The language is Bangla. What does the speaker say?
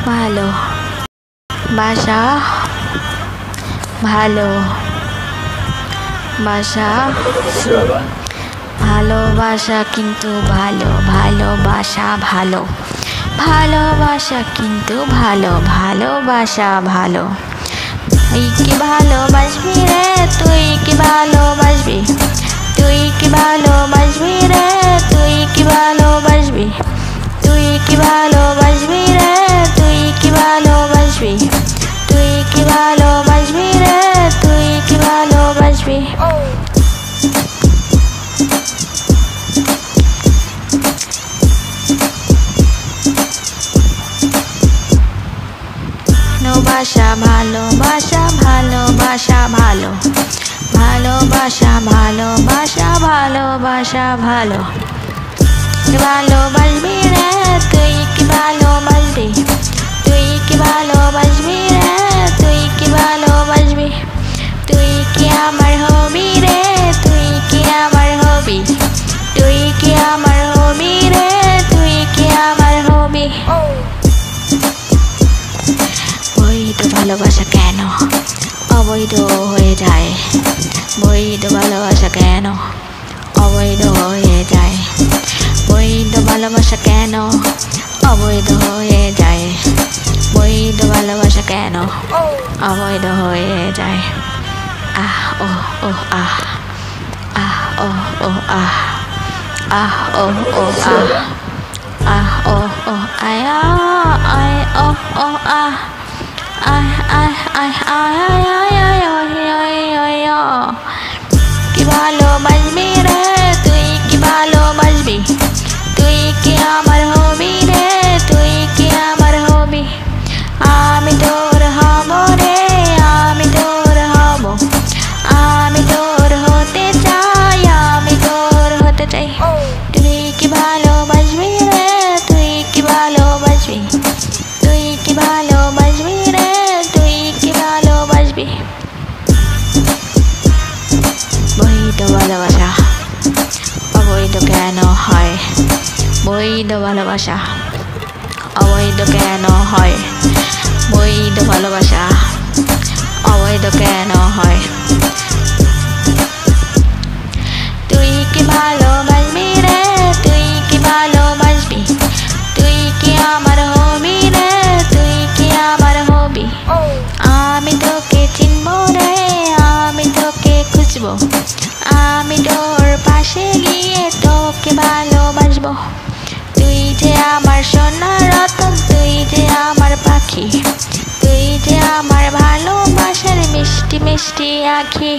ভালো বাসা ভালো বাসা ভালোবাসা কিন্তু ভালো ভালোবাসা ভালো ভালোবাসা কিন্তু ভালো ভালোবাসা ভালো তুই কি ভালোবাসবি রে তুই কি ভালোবাসবি তুই কি ভালোবাসবি রে তুই কি ভালোবাসবি তুই কি ভালোবাসবি রে তুই কি ভালোবাসবি তুই কি ভালোবাসবি রে তুই কি ভালোবাসবি ভালোবাসা ভালোবাসা ভালোবাসা ভালো ভালোবাসা ভালোবাসা ভালোবাসা ভালো ভালোবাসবি রে তুই কি ভালোবাসবি তুই কি ভালোবাসবি রে তুই কি ভালোবাসবি তুই কি আমার হবি রে তুই কি আমার হবি তুই কি আমার হবি রে তুই কি আমার হবি বৈধ ভালোবাসা কেন অবৈধ হয়ে যায় বৈধ ভালোবাসা কেন অবৈধ হয়ে যায় বৈধ ভালোবাসা কেন অবৈধ হয়ে যায় বৈধ ভালোবাসা কেন অবৈধ হয়ে যায় আহ ও ও আহ আহ ও ও আহ আহ ও ও আহ আহ ও ও আয়া আয় ও ও আহ আয় আয় আয় আয় আয় আয় আয় আয় আয় কি ভালোবাসবি রে তুই কি ভালোবাসবি তুই কি আমার হবি রে তুই কি আমার হবি আমি তোর হব রে আমি তোর হব আমি তোর হতে চাই আমি তোর হতে চাই তুই কি ভালোবাসবি রে তুই কি ভালোবাসবি তুই কি ভালোবাসবি রে তুই কি ভালোবাসবি বৈধ ভালোবাসা অবৈধ কেন হয় বৈধ ভালোবাসা অবৈধ কেন হয় বৈধ ভালোবাসা অবৈধ কেন হয় তুই কি ভালোবাসবি রে তুই কি ভালোবাসবি তুই কি আমার হবি রে তুই কি আমার হবি আমি তোকে চিনবো রে আমি তোকে খুঁজবো আমি তোর পাশে গিয়ে তোকে ভালোবাসবো তুই যে আমার সোনা রতন তুই যে আমার পাখি তুই যে আমার ভালোবাসার মিষ্টি মিষ্টি আঁখি।